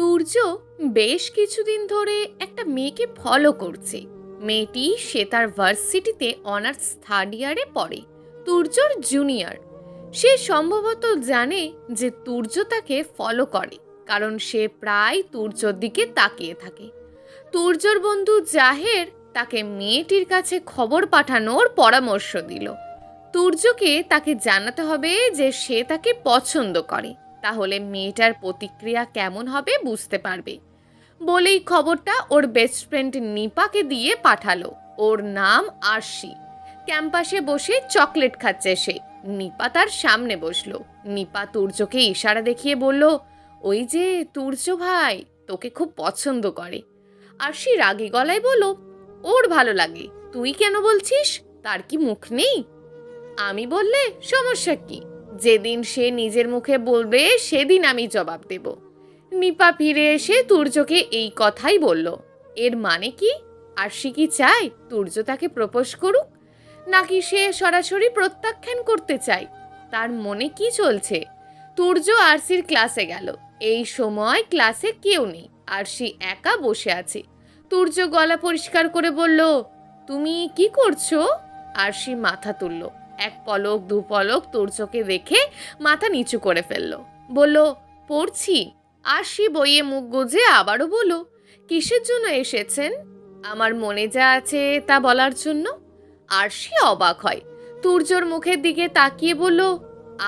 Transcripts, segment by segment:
তুর্য বেশ কিছুদিন ধরে একটা মেয়েকে ফলো করছে। মেয়েটি সে তার ভার্সিটিতে অনার্স থার্ড ইয়ারে পড়ে, তুর্যর জুনিয়র। সে সম্ভবত জানে যে তুর্য তাকে ফলো করে, কারণ সে প্রায় তুর্যর দিকে তাকিয়ে থাকে। তুর্যর বন্ধু জাহের তাকে মেয়েটির কাছে খবর পাঠানোর পরামর্শ দিল। তুর্যকে তাকে জানাতে হবে যে সে তাকে পছন্দ করে, তাহলে মেয়েটার প্রতিক্রিয়া কেমন হবে বুঝতে পারবে। বলেই খবরটা ওর বেস্ট ফ্রেন্ড নিপাকে দিয়ে পাঠালো। ওর নাম আরশি। ক্যাম্পাসে বসে চকলেট খাচ্ছে সে। নিপা তার সামনে বসলো। নিপা তুর্যকে ইশারা দেখিয়ে বলল, ওই যে তুর্য ভাই তোকে খুব পছন্দ করে। আরশি রাগী গলায় বলল, ওর ভালো লাগে, তুই কেন বলছিস? তার কি মুখ নেই? আমি বললে সমস্যা কি? যেদিন সে নিজের মুখে বলবে সেদিন আমি জবাব দেব। নিপা ফিরে এসে তুর্যকে এই কথাই বলল। এর মানে কি? আরশি কি চায় তুর্য তাকে প্রপোজ করুক, নাকি সে সরাসরি প্রত্যাখ্যান করতে চায়? তার মনে কি চলছে? তুর্য আরশির ক্লাসে গেল। এই সময় ক্লাসে কেউ নেই, আরশি একা বসে আছে। তুর্য গলা পরিষ্কার করে বলল, তুমি কি করছো? আরশি মাথা তুলল। এক পলক দু পলক তুর্যকে দেখে মাথা নিচু করে ফেলল। বলল, পড়ছি। আরশি বইয়ে মুখ গুজে আবারও বলল, কিসের জন্য এসেছেন? আমার মনে যা আছে তা বলার জন্য। আরশি অবাক হয়। তুর্যর মুখের দিকে তাকিয়ে বলল,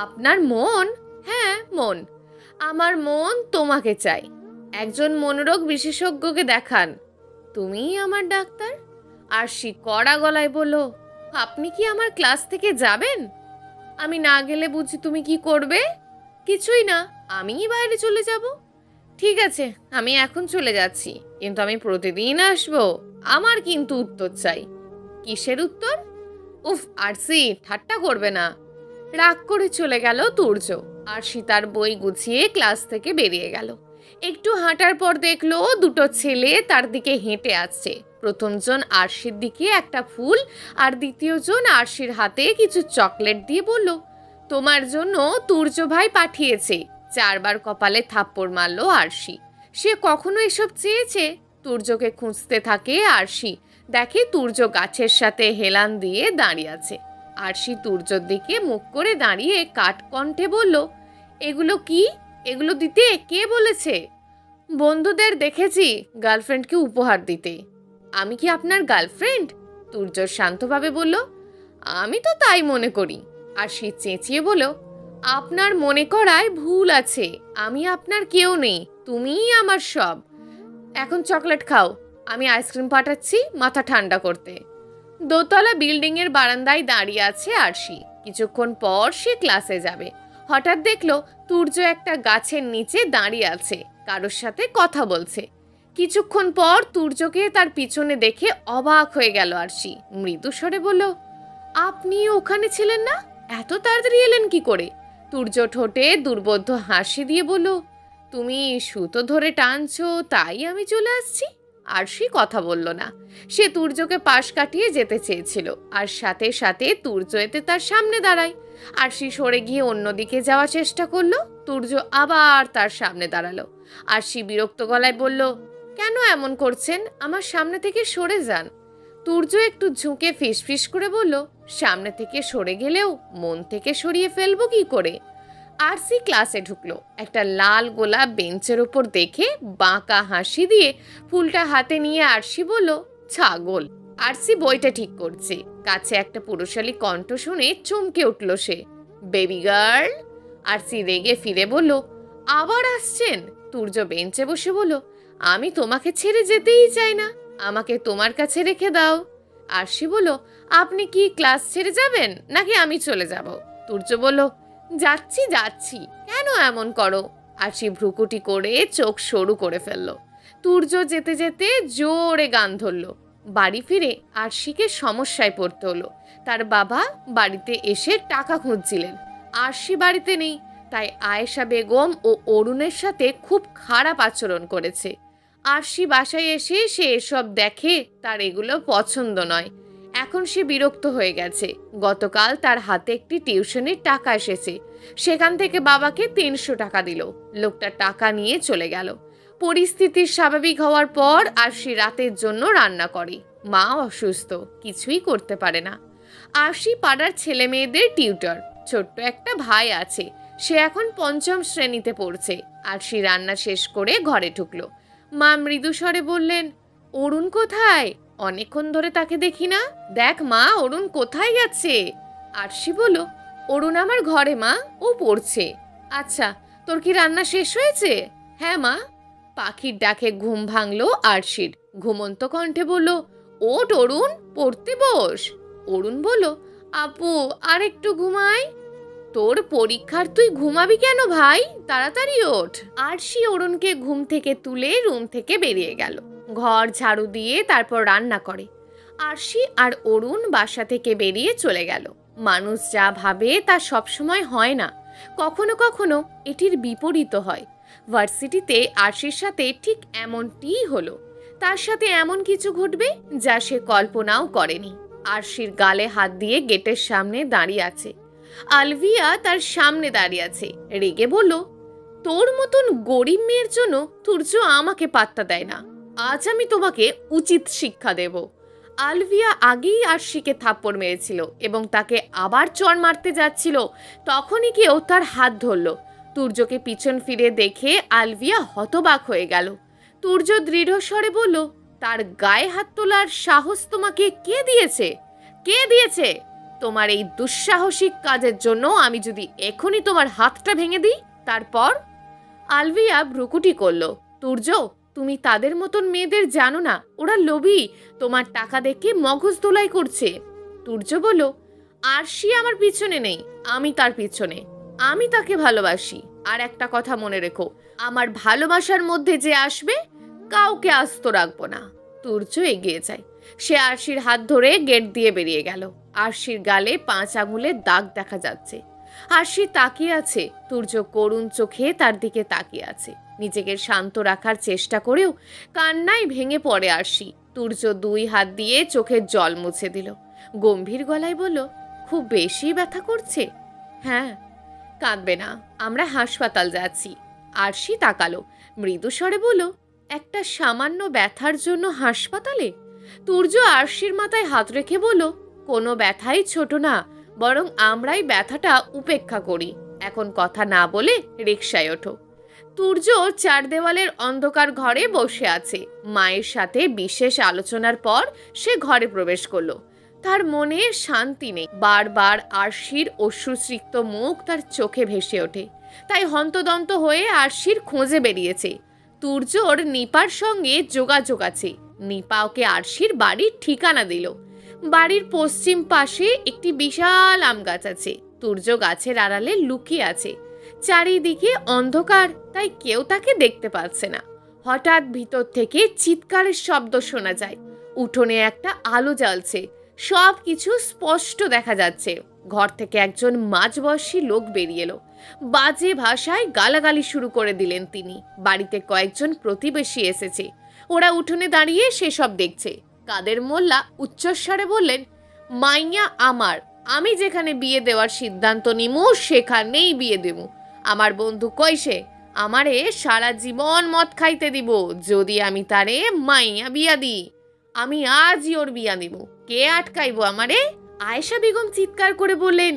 আপনার মন? হ্যাঁ, মন। আমার মন তোমাকে চাই। একজন মনোরোগ বিশেষজ্ঞকে দেখান। তুমিই আমার ডাক্তার। আরশি কড়া গলায় বলল, আপনি কি আমার ক্লাস থেকে যাবেন? আমি না গেলে বুঝি তুমি কি করবে? কিছুই না, আমিই বাইরে চলে যাব। ঠিক আছে, আমি এখন চলে যাচ্ছি, কিন্তু আমি প্রতিদিন আসবো। আমার কিন্তু উত্তর চাই। কিসের উত্তর? উফ আরশি, ঠাট্টা করবে না। রাগ করে চলে গেল তুর্য। আরশি তার বই গুছিয়ে ক্লাস থেকে বেরিয়ে গেল। একটু হাঁটার পর দেখলো দুটো ছেলে তার দিকে হেঁটে আসছে। প্রথমজন আরশির দিকে একটা ফুল আর দ্বিতীয়জন আরশির হাতে কিছু চকলেট দিয়ে বলল, তোমার জন্য তুর্য ভাই পাঠিয়েছে। চারবার কপালে থাপ্পড় মারল আরশি। সে কখনো এসব চেয়েছে? তুর্যকে খুঁজতে থাকে আরশি। দেখে তুর্য গাছের সাথে হেলান দিয়ে দাঁড়িয়ে আছে। আরশি তুর্যর দিকে মুখ করে দাঁড়িয়ে কাঠ কণ্ঠে বলল, এগুলো কি? এগুলো দিতে কে বলেছে? বন্ধুদের দেখেছি গার্লফ্রেন্ডকে উপহার দিতে। আমি কি আপনার গার্লফ্রেন্ড? তুর্য শান্তভাবে বলল, আমি তো তাই মনে করি। আরশি চেঁচিয়ে বলল, আপনার মনে করায় ভুল আছে। আমি আপনার কেউ নেই, তুমিই আমার সব। এখন চকলেট খাও, আমি আইসক্রিম পাঠাচ্ছি মাথা ঠান্ডা করতে। দোতলা বিল্ডিং এর বারান্দায় দাঁড়িয়ে আছে আরশি। কিছুক্ষণ পর সে ক্লাসে যাবে। হঠাৎ দেখলো তুর্য একটা গাছের নিচে দাঁড়িয়ে আছে, কারোর সাথে কথা বলছে। কিছুক্ষণ পর তুর্যকে তার পিছনে দেখে অবাক হয়ে গেল আরশি। মৃদু স্বরে বলল, আপনি ওখানে ছিলেন না? এত তাড়াতাড়ি এলেন কি করে? তুর্য ঠোঁটে দুর্বোধ্য হাসি দিয়ে বলল, তুমি সুতো ধরে টানছো তাই আমি চলে আসছি। আরশি কথা বলল না। সে তুর্যকে পাশ কাটিয়ে যেতে চেয়েছিল, আর সাথে সাথে তুর্য এতে তার সামনে দাঁড়ায়। আরশি সরে গিয়ে অন্যদিকে যাওয়ার চেষ্টা করলো। তুর্য আবার তার সামনে দাঁড়ালো। আরশি বিরক্ত গলায় বলল, কেন এমন করছেন? আমার সামনে থেকে সরে যান। তুর্য একটু ঝুঁকে ফিসফিস করে বলল, সামনে থেকে সরে গেলেও মন থেকে সরিয়ে ফেলবো কি করে? আরশি ক্লাসে ঢুকলো। একটা লাল গোলাপ বেঞ্চের ওপর দেখে বাঁকা হাসি দিয়ে ফুলটা হাতে নিয়ে আরশি বলল, ছাগল। আরশি বইটা ঠিক করছে। কাছে একটা পুরুষালী কণ্ঠ শুনে চমকে উঠল সে। Baby girl. আরশি রেগে ফিরে বলল, আবার আসছেন? তুর্য বেঞ্চে বসে বলল, আমি তোমাকে ছেড়ে যেতেই চাই না, আমাকে তোমার কাছে রেখে দাও। আরশি বলল, আপনি কি ক্লাস ছেড়ে যাবেন নাকি আমি চলে যাব? তুর্য বলল, যাচ্ছি যাচ্ছি, কেন এমন করো? আরশি ভ্রুকুটি করে চোখ সরু করে ফেলল। তুর্য যেতে যেতে জোরে গান ধরল। বাড়ি ফিরে আরশিকে সমস্যায় পড়তে হলো। তার বাবা বাড়িতে এসে টাকা খুঁজছিলেন। আরশি বাড়িতে নেই, তাই আয়েশা বেগম ও অরুণের সাথে খুব খারাপ আচরণ করেছে। আরশি বাসায় এসে সে এসব দেখে, তার এগুলো পছন্দ নয়। এখন এখন সে বিরক্ত হয়ে গেছে। গতকাল তার হাতে একটি টিউশনের টাকা এসেছে, সেখান থেকে বাবাকে 300 টাকা দিল। লোকটা টাকা নিয়ে চলে গেল। পরিস্থিতি স্বাভাবিক হওয়ার পর আরশি রাতের জন্য রান্না করে। মা অসুস্থ, কিছুই করতে পারে না। আরশি পাড়ার ছেলে মেয়েদের টিউটর। ছোট্ট একটা ভাই আছে, সে এখন 5ম শ্রেণীতে পড়ছে। আরশি রান্না শেষ করে ঘরে ঢুকলো। মা মৃদু স্বরে বললেন, অরুণ কোথায়? অনেকক্ষণ ধরে তাকে দেখি না। দেখ মা, অরুণ কোথায় গেছে? আরশি বলল, অরুণ আমার ঘরে মা, ও পড়ছে। আচ্ছা, তোর কি রান্না শেষ হয়েছে? হ্যাঁ মা। পাখির ডাকে ঘুম ভাঙলো আরশির। ঘুমন্ত কণ্ঠে বলল, ওঠ অরুণ, পড়তে বস। অরুণ বলল, আপু আর একটু ঘুমাই। তোর পরীক্ষার, তুই ঘুমাবি কেন ভাই? তাড়াতাড়ি ওঠ। আরশি অরুণকে ঘুম থেকে তুলে রুম থেকে বেরিয়ে গেল। ঘর ঝাড়ু দিয়ে তারপর রান্না করে। আরশি আর অরুণ বাসা থেকে বেরিয়ে চলে গেল। মানুষ যা ভাবে তা সবসময় হয় না, কখনো কখনো এটির বিপরীত হয়। ভার্সিটিতে আরশির সাথে ঠিক এমনটিই হলো। তার সাথে এমন কিছু ঘটবে যা সে কল্পনাও করেনি। আরশির গালে হাত দিয়ে গেটের সামনে দাঁড়িয়ে আছে। আলভিয়া তার সামনে দাঁড়িয়ে আছে। রেগে বলল, তোর মতন গরিব মেয়ের জন্য তুর্য আমাকে পাত্তা দেয় না। আজ আমি তোমাকে উচিত শিক্ষা দেব। আলভিয়া আগেই আরশিকে থাপ্পড় মেরেছিল এবং তাকে আবার চড় মারতে যাচ্ছিল। তখনই কেউ তার হাত ধরল। তুর্যকে পিছন ফিরে দেখে আলভিয়া হতবাক হয়ে গেল। তুর্য দৃঢ় স্বরে বলল, তার গায়ে হাত তোলার সাহস তোমাকে কে দিয়েছে? কে দিয়েছে? তোমার এই দুঃসাহসিক কাজের জন্য আমি যদি এখনই তোমার হাতটা ভেঙে দিই, তারপর? আলভিয়া ভ্রুকুটি করল। তুর্য, তুমি তাদের মতন মেয়েদের জানো না, ওরা লোভী, তোমার টাকা দেখে মগজ ধোলাই করছে। তুর্য বলল, আরশি আমার পিছনে নেই, আমি তার পিছনে। আমি তাকে ভালোবাসি। আর একটা কথা মনে রেখো, আমার ভালোবাসার মধ্যে যে আসবে, কাউকে আস্ত রাখবো না। তুর্য এগিয়ে যায়। সে আরশির হাত ধরে গেট দিয়ে বেরিয়ে গেল। আরশির গালে 5 আঙুলের দাগ দেখা যাচ্ছে। আরশি তাকিয়ে আছে। তুর্য করুণ চোখে তার দিকে তাকিয়ে আছে। নিজেকে শান্ত রাখার চেষ্টা করেও কান্নায় ভেঙে পড়ে আরশি। তুর্য 2 হাত দিয়ে চোখের জল মুছে দিল। গম্ভীর গলায় বলল, খুব বেশি ব্যথা করছে? হ্যাঁ। কাঁদবে না, আমরা হাসপাতাল যাচ্ছি। আরশি তাকালো। মৃদু স্বরে বলল, একটা সামান্য ব্যথার জন্য হাসপাতালে? তুর্য আরশির মাথায় হাত রেখে বলল, কোনো ব্যথাই ছোট না, বরং আমরাই ব্যথাটা উপেক্ষা করি। এখন কথা না বলে রিকশায় ওঠো। তুর্য 4 দেওয়ালের অন্ধকার ঘরে বসে আছে। মায়ের সাথে বিশেষ আলোচনার পর সে ঘরে প্রবেশ করলো। তার মনে শান্তি নেই। বারবার আরশির অশ্রুসিক্ত মুখ তার চোখে ভেসে ওঠে। তাই হন্তদন্ত হয়ে আরশির খোঁজে বেরিয়েছে। তুর্যর নিপার সঙ্গে যোগাযোগ আছে। নিপা ওকে আরশির বাড়ির ঠিকানা দিল। বাড়ির পশ্চিম পাশে একটি বিশাল আম গাছ আছে। তুর্য গাছের আড়ালে লুকিয়ে আছে। চারিদিকে অন্ধকার, তাই কেউ তাকে দেখতে পাচ্ছে না। হঠাৎ ভিতর থেকে চিৎকারের শব্দ শোনা যায়। উঠোনে একটা আলো জ্বলছে। সব কিছু স্পষ্ট দেখা যাচ্ছে। ঘর থেকে একজন মাঝবয়সী লোক বেরিয়ে এলো। বাজে ভাষায় গালাগালি শুরু করে দিলেন তিনি। বাড়িতে কয়েকজন প্রতিবেশী এসেছে। ওরা উঠোনে দাঁড়িয়ে সেসব দেখছে। কাদের মোল্লা উচ্চস্বরে বললেন, মাইয়া আমার, আমি যেখানে বিয়ে দেওয়ার সিদ্ধান্ত নিমু সেখানেই বিয়ে দেবো। আমার বন্ধু কইছে আমারে সারা জীবন মদ খাইতে দিব যদি আমি তারে মাইয়া বিয়া দিই। আমি আজই ওর বিয়া দিব, কে আটকাইব আমারে? আয়েশা বেগম চিৎকার করে বললেন,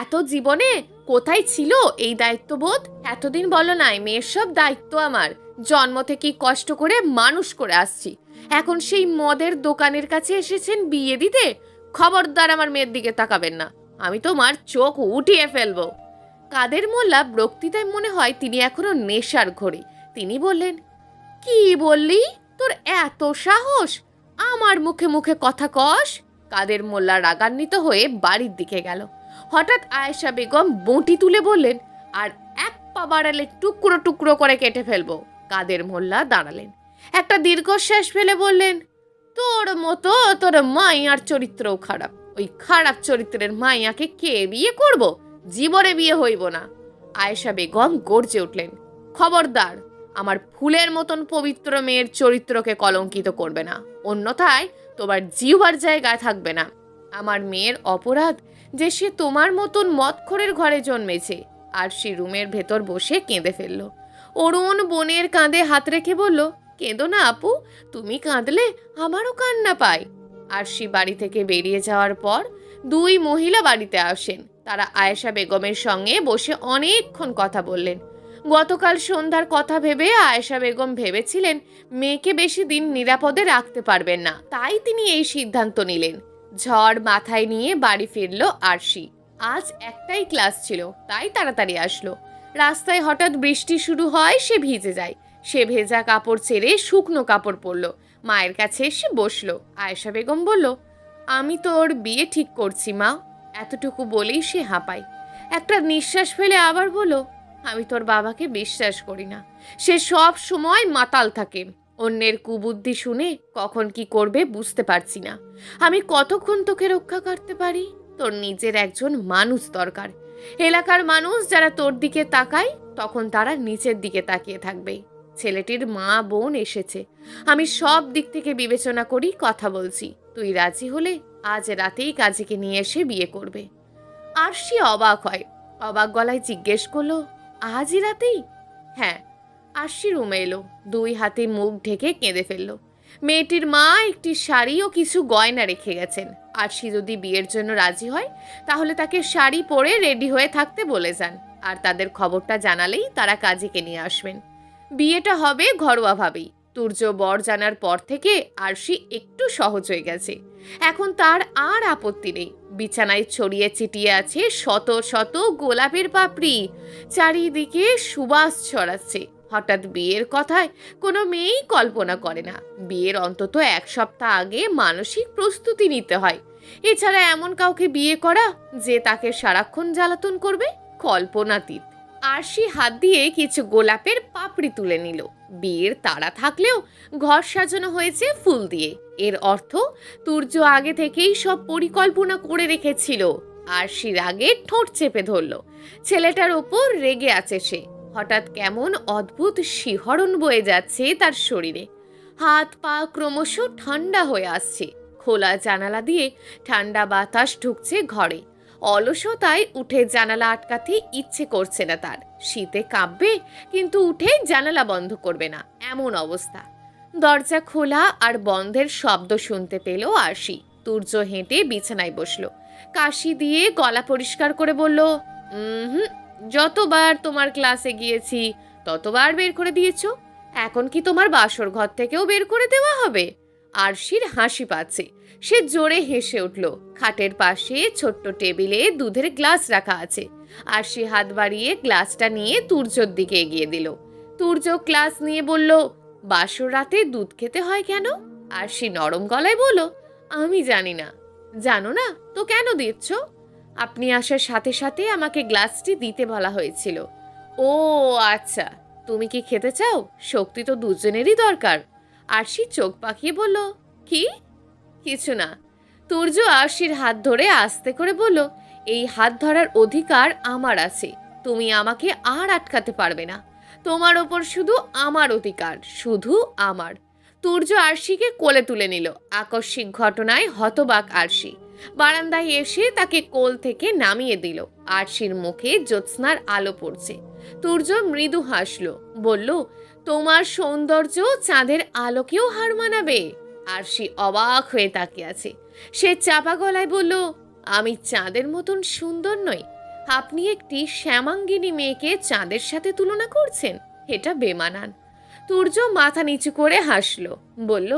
এত জীবনে কোথায় ছিল এই দায়িত্ববোধ? এতদিন বলো নাই মেয়ের সব দায়িত্ব আমার, জন্ম থেকেই কষ্ট করে মানুষ করে আসছি, এখন সেই মদের দোকানের কাছে এসেছেন বিয়ে দিতে? খবরদার আমার মেয়ের দিকে তাকাবেন না, আমি তোমার চোখ উঠিয়ে ফেলবো। কাদের মোল্লা বক্তৃতায় মনে হয় তিনি এখনো নেশার ঘরে। তিনি বললেন, কি বললি? তোর এত সাহস, আমার মুখে মুখে কথা কস? কাদের মোল্লা রাগান্বিত হয়ে বাড়ির দিকে গেল। হঠাৎ আয়েশা বেগম বঁটি তুলে বললেন, আর 1 পা বাড়ালে টুকরো টুকরো করে কেটে ফেলবো। কাদের মোল্লা দাঁড়ালেন। একটা দীর্ঘশ্বাস ফেলে বললেন, তোর মতো তোর মাইয়ার চরিত্রও খারাপ। ওই খারাপ চরিত্রের মাইয়াকে কে বিয়ে করব? জীবনে বিয়ে হইব না। আয়েশা বেগম গর্জে উঠলেন, খবরদার, আমার ফুলের মতন পবিত্র মেয়ের চরিত্রকে কলঙ্কিত করবে না, অন্যথায় তোমার জিহ্বার জায়গায় থাকবে না। আমার মেয়ের অপরাধ যে সে তোমার মতন মদখোরের ঘরে জন্মেছে। আরশি রুমের ভেতর বসে কেঁদে ফেলল। অরুণ বোনের কাঁধে হাত রেখে বলল, কেঁদো না আপু, তুমি কাঁদলে আমারও কান্না পায়। আরশি বাড়ি থেকে বেরিয়ে যাওয়ার পর দুই মহিলা বাড়িতে আসেন। তারা আয়েশা বেগমের সঙ্গে বসে অনেকক্ষণ কথা বললেন। গতকাল সন্ধ্যার কথা ভেবে আয়েশা বেগম ভেবেছিলেন মেয়েকে বেশি দিন নিরাপদে রাখতে পারবেন না, তাই তিনি এই সিদ্ধান্ত নিলেন। ঝড় মাথায় নিয়ে বাড়ি ফিরল আরশি। আজ একটাই ক্লাস ছিল, তাই তাড়াতাড়ি আসলো। রাস্তায় হঠাৎ বৃষ্টি শুরু হয়, সে ভিজে যায়। সে ভেজা কাপড় ছেড়ে শুকনো কাপড় পরল। মায়ের কাছে এসে বসলো। আয়েশা বেগম বলল, আমি তোর বিয়ে ঠিক করছি মা। এতটুকু বলেই সে হাঁপায়। একটা নিঃশ্বাস ফেলে আবার বলল, আমি তোর বাবাকে বিশ্বাস করি না। সে সব সময় মাতাল থাকে। অন্যের কুবুদ্ধি শুনে কখন কি করবে বুঝতে পারছি না। আমি কতক্ষণ তোকে রক্ষা করতে পারি? তোর নিজের একজন মানুষ দরকার। এলাকার মানুষ যারা তোর দিকে তাকায়, তখন তারা নিচের দিকে তাকিয়ে থাকবে। ছেলেটির মা বোন এসেছে। আমি সব দিক থেকে বিবেচনা করি কথা বলছি। তুই রাজি হলে আজ রাতেই কাজীকে নিয়ে এসে বিয়ে করবে। আরশি অবাক হয়। অবাক গলায় জিজ্ঞেস করলো, আজই রাতেই? হ্যাঁ। আরশি রুমে এলো, দুই হাতে মুখ ঢেকে কেঁদে ফেললো। মেয়েটির মা একটি শাড়ি ও কিছু গয়না রেখে গেছেন। আরশি যদি বিয়ের জন্য রাজি হয় তাহলে তাকে শাড়ি পরে রেডি হয়ে থাকতে বলে যান, আর তাদের খবরটা জানালেই তারা কাজীকে নিয়ে আসবেন। বিয়েটা হবে ঘরোয়াভাবেই। তুর্য বর জানার পর থেকে আরশি একটু সহজ হয়ে গেছে। এখন তার আর আপত্তি নেই। বিছানায় ছড়িয়ে ছিটিয়ে আছে শত শত গোলাপের পাপড়ি। চারিদিকে সুবাস ছড়াচ্ছে। হঠাৎ বিয়ের কথায় কোনো মেয়েই কল্পনা করে না। বিয়ের অন্তত এক সপ্তাহ আগে মানসিক প্রস্তুতি নিতে হয়। এছাড়া এমন কাউকে বিয়ে করা যে তাকে সারাক্ষণ জ্বালাতন করবে, কল্পনাতীত। আরশি হাত দিয়ে কিছু গোলাপের পাপড়ি তুলে নিল। বিয়ের তাড়া থাকলেও ঘর সাজানো হয়েছে ফুল দিয়ে। এর অর্থ তুর্য আগে থেকেই সব পরিকল্পনা করে রেখেছিল। আরশির আগে ঠোঁট চেপে ধরল। ছেলেটার ওপর রেগে আছে সে। হঠাৎ কেমন অদ্ভুত শিহরণ বয়ে যাচ্ছে তার শরীরে। হাত পা ক্রমশ ঠান্ডা হয়ে আসছে। খোলা জানালা দিয়ে ঠান্ডা বাতাস ঢুকছে ঘরে। অলসতায় উঠে জানালা আটকাতে ইচ্ছে করছে না তার। শীতে কাঁপবে, কিন্তু উঠে জানালা বন্ধ করবে না, এমন অবস্থা। দরজা খোলা আর বন্ধের শব্দ শুনতে পেল আরশি। তুর্য হেঁটে বিছানায় বসলো। কাশি দিয়ে গলা পরিষ্কার করে বলল, যতবার তোমার ক্লাসে গিয়েছি ততবার বের করে দিয়েছ। এখন কি তোমার বাসর ঘর থেকেও বের করে দেওয়া হবে? আরশির হাসি পাচ্ছে। সে জোরে হেসে উঠল। খাটের পাশে ছোট্ট টেবিলে দুধের গ্লাস রাখা আছে। আরশি হাত বাড়িয়ে গ্লাসটা নিয়ে তুর্যর দিকে এগিয়ে দিল। তুর্য গ্লাস নিয়ে বলল, বাসর রাতে দুধ খেতে হয় কেন? আরশি নরম গলায় বলল, আমি জানি না। জানো না তো কেন দিচ্ছ? আপনি আসার সাথে সাথে আমাকে গ্লাসটি দিতে বলা হয়েছিল। ও আচ্ছা, তুমি কি খেতে চাও? শক্তি তো দুজনেরই দরকার। আরশি চোখ পাকিয়ে বলল, কি? কিছু না। তুর্য আরশির হাত ধরে আস্তে করে বলল, এই হাত ধরার অধিকার আমার আছে। তুমি আমাকে আর আটকাতে পারবে না। তোমার ওপর শুধু আমার অধিকার, শুধু আমার। তুর্য আরশিকে কোলে তুলে নিল। আকস্মিক ঘটনায় হতবাক আরশি। বারান্দায় এসে তাকে কোল থেকে নামিয়ে দিল। আরশির মুখে জ্যোৎস্নার আলো পড়ছে। তুর্য মৃদু হাসলো, বলল, তোমার সৌন্দর্য চাঁদের আলোকেও হার মানাবে। আরশি অবাক হয়ে তাকিয়ে আছে। সে চাপা গলায় বলল, আমি চাঁদের মতন সুন্দর নই? আপনি একটি শ্যামাঙ্গিনী মেয়েকে চাঁদের সাথে তুলনা করছেন, এটা বেমানান। তুর্য মাথা নিচু করে হাসলো, বলল,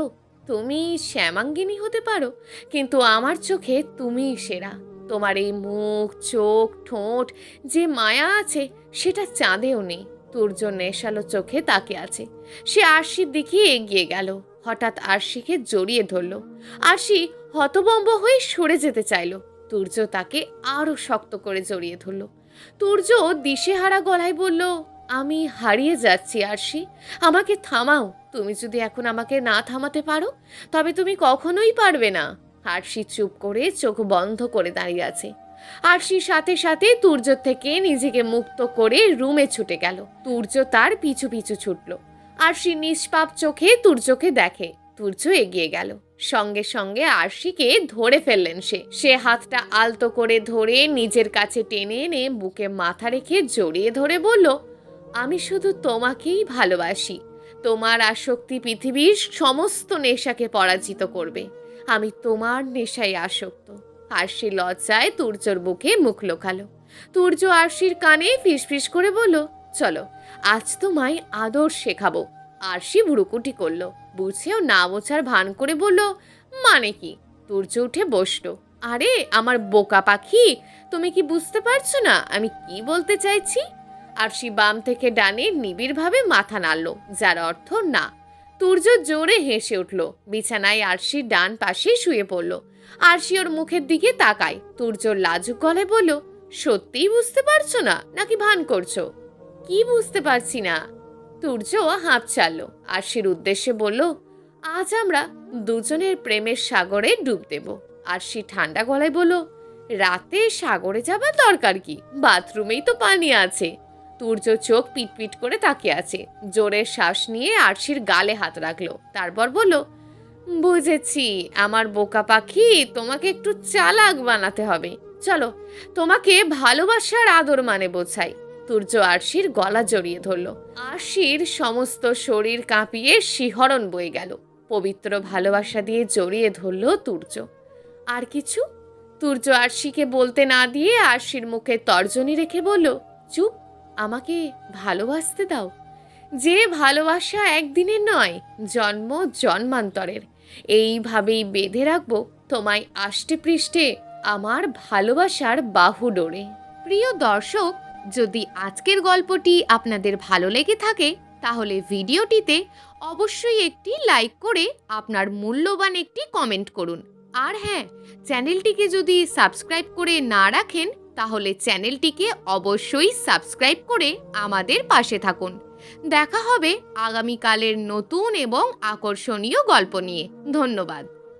তুমি শ্যামাঙ্গিনী হতে পারো, কিন্তু আমার চোখে তুমিই সেরা। তোমার এই মুখ, চোখ, ঠোঁট যে মায়া আছে সেটা চাঁদেও নেই। তুর্য নেশালো চোখে তাকিয়ে আছে। সে আরশির দিকে এগিয়ে গেল। হঠাৎ আরশিকে জড়িয়ে ধরল। আরশি হতভম্ব হয়ে সরে যেতে চাইল। তুর্য তাকে আরো শক্ত করে জড়িয়ে ধরল। তুর্য দিশেহারা গলায় বলল, আমি হারিয়ে যাচ্ছি আরশি, আমাকে থামাও। তুমি যদি এখন আমাকে না থামাতে পারো তবে তুমি কখনোই পারবে না। আরশি চুপ করে চোখ বন্ধ করে দাঁড়িয়ে আছে। আরশির সাথে সাথে তুর্য থেকে নিজেকে মুক্ত করে রুমে ছুটে গেল। তুর্য তার পিছু পিছু ছুটল। আরশি নিষ্পাপ চোখে তুর্যকে দেখে। তুর্য এগিয়ে গেল। সঙ্গে সঙ্গে আরশিকে ধরে ফেললেন সে হাতটা আলতো করে ধরে নিজের কাছে টেনে এনে বুকে মাথা রেখে জড়িয়ে ধরে বলল, আমি শুধু তোমাকেই ভালোবাসি। তোমার আসক্তি পৃথিবীর সমস্ত নেশাকে পরাজিত করবে। আমি তোমার নেশায় আসক্ত। আরশি লজ্জায় তুর্যর বুকে মুখ লুকালো। তুর্য আরশির কানে ফিসফিস করে বলল, চলো আজ তোমায় আদর শেখাবো। আরশি ভ্রুকুটি করলো, বুঝেও না বোঝার ভান করে বলল, মানে কি? তুর্য উঠে বসলো। আরে আমার বোকা পাখি, তুমি কি বুঝতে পারছো না আমি কি বলতে চাইছি? আরশি বাম থেকে ডানে নিবিড়ভাবে মাথা নাড়ল, যার অর্থ না। তুর্য জোরে হেসে উঠল। বিছানায় আরশির ডান পাশে শুয়ে পড়ল। আরশি ওর মুখের দিকে তাকায়। তুর্য লাজুক গলায় বলল, সত্যিই বুঝতে পারছো না নাকি ভান করছো? কি বুঝতে পারছি না? তুর্য হাঁপ ছাড়ল। আরশির উদ্দেশ্যে বলল, আজ আমরা দুজনের প্রেমের সাগরে ডুব দেব। আরশি ঠান্ডা গলায় বলল, রাতে সাগরে যাবার দরকার কি? বাথরুমেই তো পানি আছে। তুর্য চোখ পিটপিট করে তাকিয়ে আছে। জোরে শ্বাস নিয়ে আরশির গালে হাত রাখলো। তারপর বলল, বুঝেছি আমার বোকা পাখি, তোমাকে একটু চালাক বানাতে হবে। চলো তোমাকে ভালোবাসার আদর মানে বোঝাই। তুর্য আরশির গলা জড়িয়ে ধরল। আরশির সমস্ত শরীর কাঁপিয়ে শিহরণ বয়ে গেল। পবিত্র ভালোবাসা দিয়ে জড়িয়ে ধরল তুর্য। আর কিছু? তুর্য আরশিকে বলতে না দিয়ে আরশির মুখে তর্জনী রেখে বলল, চুপ, আমাকে ভালোবাসতে দাও। যে ভালোবাসা একদিনের নয়, জন্ম জন্মান্তরের। এইভাবেই বেঁধে রাখবো তোমায় আষ্টে পৃষ্ঠে আমার ভালোবাসার বাহু ডোরে। প্রিয় দর্শক, যদি আজকের গল্পটি আপনাদের ভালো লেগে থাকে তাহলে ভিডিওটিতে অবশ্যই একটি লাইক করে আপনার মূল্যবান একটি কমেন্ট করুন। আর হ্যাঁ, চ্যানেলটিকে যদি সাবস্ক্রাইব করে না রাখেন তাহলে চ্যানেলটিকে অবশ্যই সাবস্ক্রাইব করে আমাদের পাশে থাকুন। দেখা হবে আগামীকালের নতুন এবং আকর্ষণীয় গল্প নিয়ে। ধন্যবাদ।